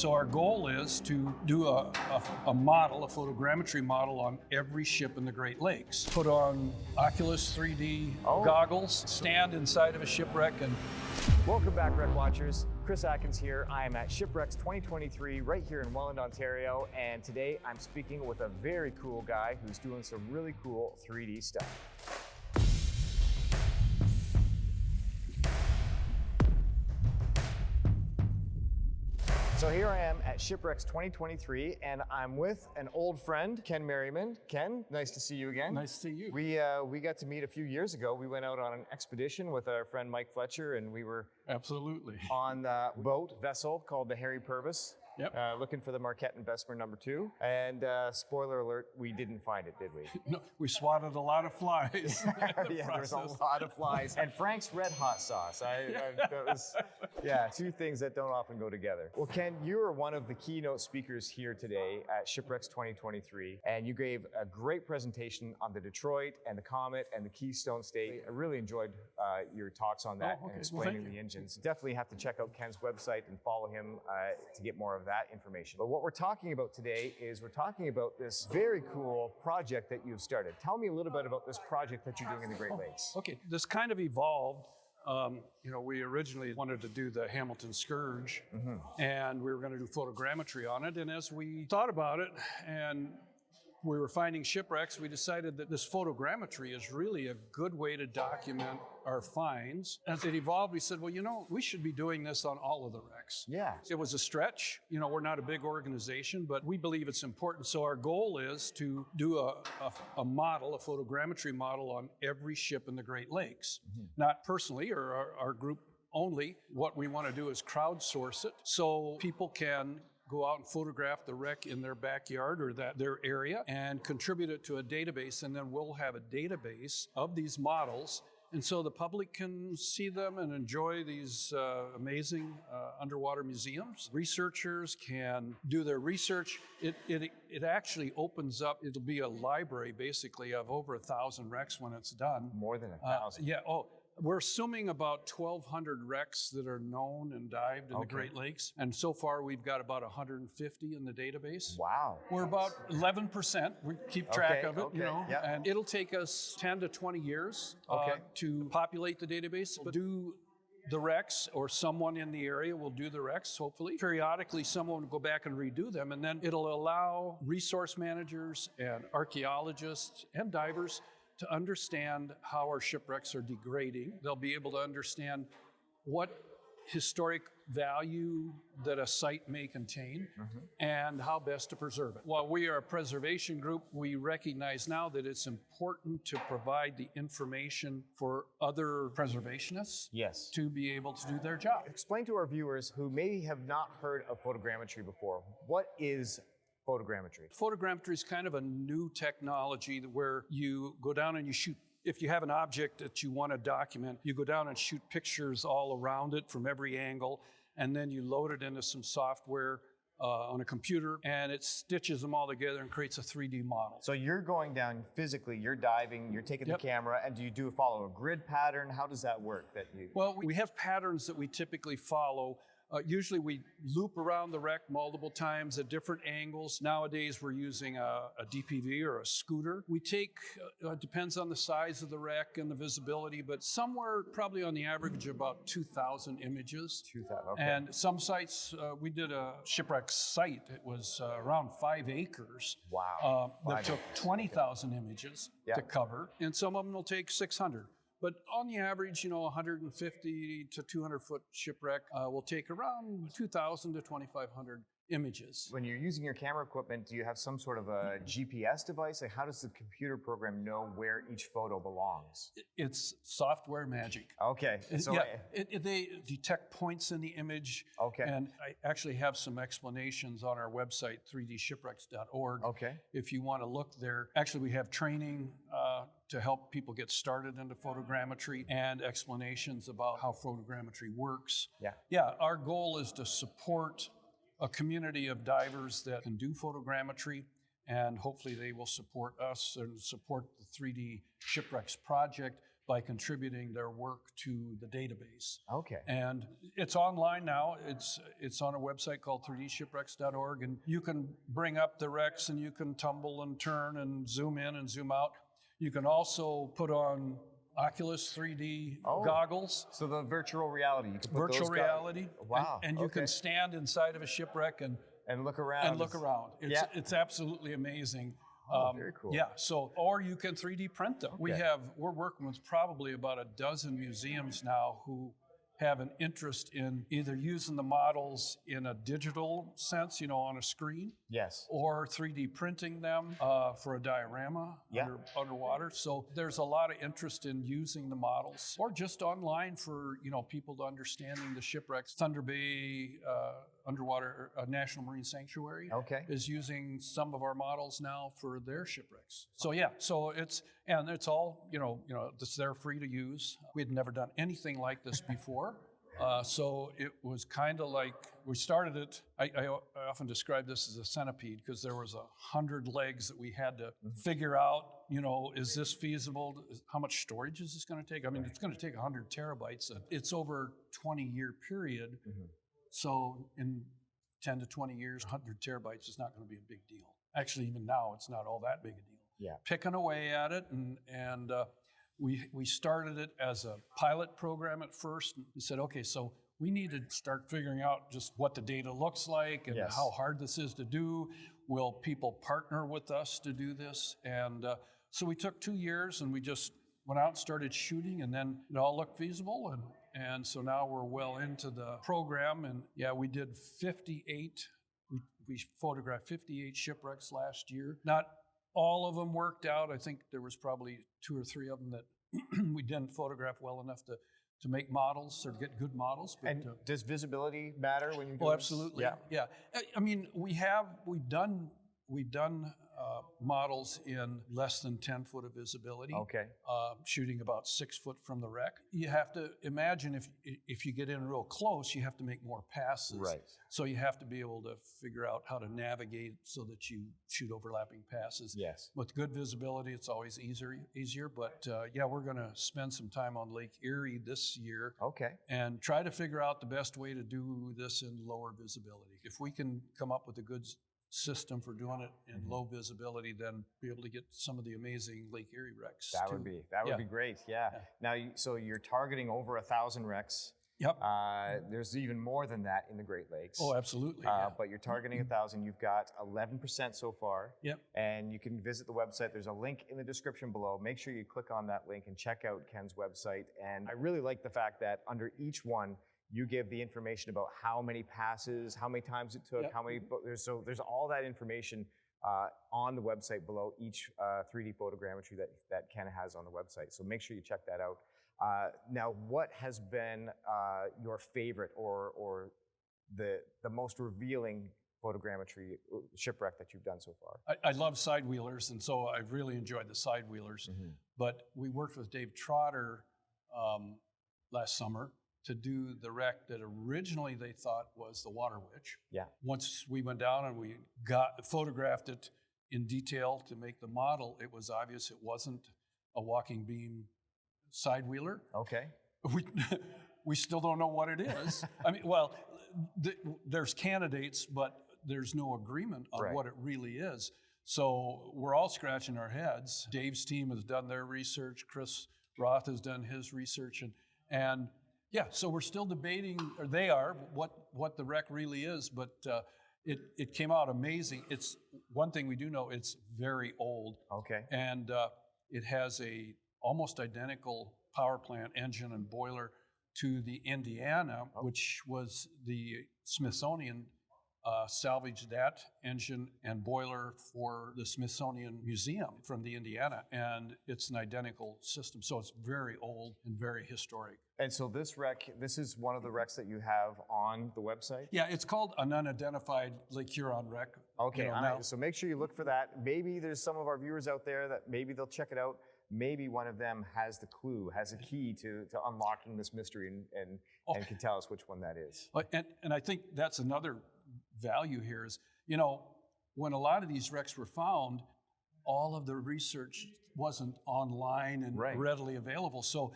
So our goal is to do a model, a photogrammetry model on every ship in the Great Lakes. Put on Oculus 3D goggles, stand inside of a shipwreck and... Welcome back, Wreck Watchers. Chris Atkins here. I am at Shipwrecks 2023 right here in Welland, Ontario, and today I'm speaking with a very cool guy who's doing some really cool 3D stuff. So here I am at Shipwrecks 2023, and I'm with an old friend, Ken Merryman. Ken, nice to see you again. Nice to see you. We got to meet a few years ago. We went out on an expedition with our friend Mike Fletcher, and we were absolutely on the vessel called the Harry Purvis. Yep. Looking for the Marquette and Bessemer #2. And spoiler alert, we didn't find it, did we? No, we swatted a lot of flies. Yeah, there was a lot of flies. And Frank's Red Hot Sauce. That was, yeah, two things that don't often go together. Well, Ken, you were one of the keynote speakers here today at Shipwrecks 2023, and you gave a great presentation on the Detroit and the Comet and the Keystone State. I really enjoyed your talks on that and explaining the engines. Definitely have to check out Ken's website and follow him to get more of that information. But what we're talking about today is we're talking about this very cool project that you've started. Tell me a little bit about this project that you're doing in the Great Lakes. Okay, this kind of evolved. We originally wanted to do the Hamilton Scourge, and we were going to do photogrammetry on it. And as we thought about it and we were finding shipwrecks, we decided that this photogrammetry is really a good way to document our finds. As it evolved, we said, well, we should be doing this on all of the wrecks. Yeah. It was a stretch. We're not a big organization, but we believe it's important. So our goal is to do a model, a photogrammetry model on every ship in the Great Lakes. Not personally or our group only. What we want to do is crowdsource it so people can go out and photograph the wreck in their backyard or their area and contribute it to a database, and then we'll have a database of these models, and so the public can see them and enjoy these amazing underwater museums. Researchers can do their research. It actually opens up, it'll be a library basically of over 1,000 wrecks when it's done. More than 1,000. We're assuming about 1,200 wrecks that are known and dived in the Great Lakes. And so far, we've got about 150 in the database. Wow. We're about 11%. We keep track of it, and it'll take us 10 to 20 years to populate the database. But do the wrecks, or someone in the area will do the wrecks, hopefully. Periodically, someone will go back and redo them, and then it'll allow resource managers and archaeologists and divers to understand how our shipwrecks are degrading. They'll be able to understand what historic value that a site may contain and how best to preserve it. While we are a preservation group, we recognize now that it's important to provide the information for other preservationists to be able to do their job. Explain to our viewers who may have not heard of photogrammetry before, what is photogrammetry? Photogrammetry is kind of a new technology where you go down and you shoot. If you have an object that you want to document, you go down and shoot pictures all around it from every angle, and then you load it into some software on a computer, and it stitches them all together and creates a 3D model. So you're going down physically, you're diving, you're taking the camera, and do you follow a grid pattern? How does that work? Well, we have patterns that we typically follow. Usually we loop around the wreck multiple times at different angles. Nowadays we're using a DPV or a scooter. We take, depends on the size of the wreck and the visibility, but somewhere probably on the average about 2,000 images. 2,000, okay. And some sites, we did a shipwreck site. It was around 5 acres. Wow. That took 20,000 images to cover, and some of them will take 600. But on the average, 150 to 200 foot shipwreck will take around 2,000 to 2,500 images. When you're using your camera equipment, do you have some sort of a GPS device? Like, how does the computer program know where each photo belongs? It's software magic. Okay. So they detect points in the image. Okay. And I actually have some explanations on our website, 3dshipwrecks.org. Okay. If you want to look there. Actually, we have training to help people get started into photogrammetry and explanations about how photogrammetry works. Our goal is to support a community of divers that can do photogrammetry, and hopefully they will support us and support the 3D Shipwrecks project by contributing their work to the database. Okay. And it's online now. It's on a website called 3dshipwrecks.org, and you can bring up the wrecks and you can tumble and turn and zoom in and zoom out. You can also put on Oculus 3D goggles. So the virtual reality. You can put virtual reality. Wow. And you can stand inside of a shipwreck and look around. It's absolutely amazing. Very cool. Yeah, so, or you can 3D print them. We're working with probably about a dozen museums now who have an interest in either using the models in a digital sense, on a screen. Yes. Or 3D printing them for a diorama underwater. So there's a lot of interest in using the models, or just online for people to understanding the shipwrecks. Thunder Bay Underwater National Marine Sanctuary is using some of our models now for their shipwrecks. So it's all they're free to use. We had never done anything like this before. So it was kind of like we started it. I often describe this as a centipede because there was 100 legs that we had to figure out. Is this feasible? How much storage is this going to take? I mean, it's going to take 100 terabytes. It's over a 20-year period. So in 10 to 20 years, 100 terabytes is not going to be a big deal. Actually, even now, it's not all that big a deal. Yeah. Picking away at it, and we started it as a pilot program at first. We said, okay, so we need to start figuring out just what the data looks like and how hard this is to do. Will people partner with us to do this? And so we took 2 years and we just went out and started shooting, and then it all looked feasible. And so now we're well into the program. And we did 58. We photographed 58 shipwrecks last year. Not all of them worked out. I think there was probably 2 or 3 of them that we didn't photograph well enough to make models or get good models. But, and does visibility matter when you do this? Absolutely. Yeah. I mean, we've done models in less than 10 foot of visibility. Shooting about 6 foot from the wreck. You have to imagine if you get in real close, you have to make more passes. Right. So you have to be able to figure out how to navigate so that you shoot overlapping passes. Yes. With good visibility, it's always easier. But we're going to spend some time on Lake Erie this year. And try to figure out the best way to do this in lower visibility. If we can come up with a good system for doing it in low visibility, then be able to get some of the amazing Lake Erie wrecks. That would be great. Yeah. Now, so you're targeting over 1,000 wrecks. Yep. There's even more than that in the Great Lakes. Oh, absolutely. But you're targeting 1,000. You've got 11% so far. Yep. And you can visit the website. There's a link in the description below. Make sure you click on that link and check out Ken's website. And I really like the fact that under each one, you give the information about how many passes, how many times it took, how many. There's all that information on the website below each 3D photogrammetry that Ken has on the website. So make sure you check that out. Now, what has been your favorite or the most revealing photogrammetry shipwreck that you've done so far? I love side wheelers, and so I've really enjoyed the side wheelers. But we worked with Dave Trotter last summer to do the wreck that originally they thought was the Water Witch. Yeah. Once we went down and we photographed it in detail to make the model, it was obvious it wasn't a walking beam side wheeler. We still don't know what it is. I mean, there's candidates, but there's no agreement on what it really is. So we're all scratching our heads. Dave's team has done their research. Chris Roth has done his research, and so we're still debating, or they are, what the wreck really is, but it came out amazing. It's one thing we do know, it's very old. And it has a almost identical power plant engine and boiler to the Indiana, which was the Smithsonian salvaged that engine and boiler for the Smithsonian Museum from the Indiana, and it's an identical system. So it's very old and very historic. And so this wreck, this is one of the wrecks that you have on the website? Yeah, it's called an unidentified Lake Huron wreck. Okay, so make sure you look for that. Maybe there's some of our viewers out there that maybe they'll check it out. Maybe one of them has the clue, has a key to unlocking this mystery and can tell us which one that is. And I think that's another value here is, when a lot of these wrecks were found, all of the research wasn't online and readily available. So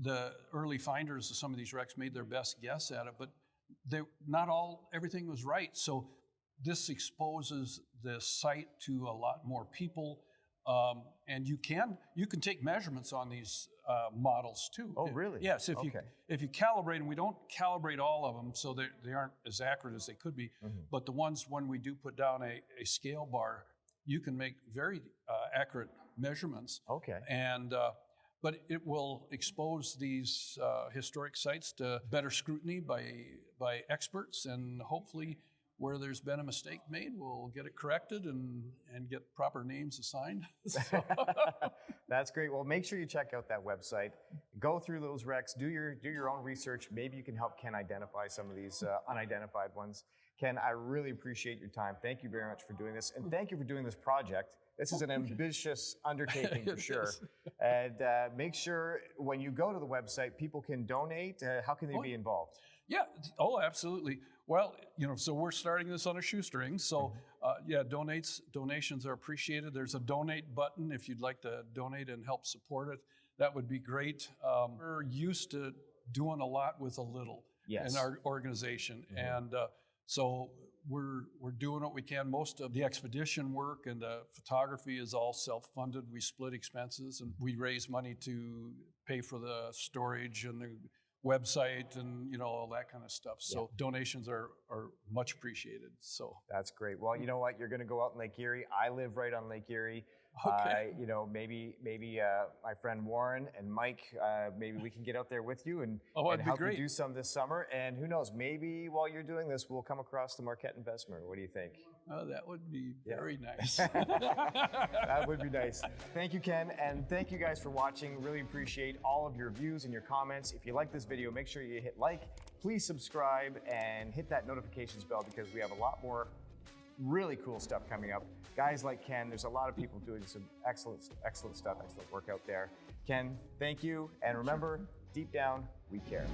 the early finders of some of these wrecks made their best guess at it, but everything was right. So this exposes the site to a lot more people, and you can take measurements on these models too. Oh, really? Yes. If you calibrate, and we don't calibrate all of them, so they aren't as accurate as they could be. But the ones when we do put down a scale bar, you can make very accurate measurements. Okay. And but it will expose these historic sites to better scrutiny by experts, and hopefully, where there's been a mistake made, we'll get it corrected and get proper names assigned. That's great. Well, make sure you check out that website. Go through those wrecks. Do your own research. Maybe you can help Ken identify some of these unidentified ones. Ken, I really appreciate your time. Thank you very much for doing this, and thank you for doing this project. This is an ambitious undertaking for sure. And make sure when you go to the website, people can donate. How can they be involved? Yeah. Oh, absolutely. Well, so we're starting this on a shoestring. So, donations are appreciated. There's a donate button if you'd like to donate and help support it. That would be great. We're used to doing a lot with a little in our organization, and so we're doing what we can. Most of the expedition work and the photography is all self-funded. We split expenses, and we raise money to pay for the storage and the website and all that kind of stuff. So donations are much appreciated. So that's great. Well, you know what? You're going to go out in Lake Erie. I live right on Lake Erie. Okay. Maybe my friend Warren and Mike, maybe we can get out there with you and help you do some this summer. And who knows, maybe while you're doing this, we'll come across the Marquette and Bessemer. What do you think? Oh, that would be very nice. That would be nice. Thank you, Ken. And thank you guys for watching. Really appreciate all of your views and your comments. If you like this video, make sure you hit like, please subscribe, and hit that notifications bell because we have a lot more really cool stuff coming up. Guys like Ken, there's a lot of people doing some excellent stuff, excellent work out there. Ken, thank you. And remember, deep down, we care.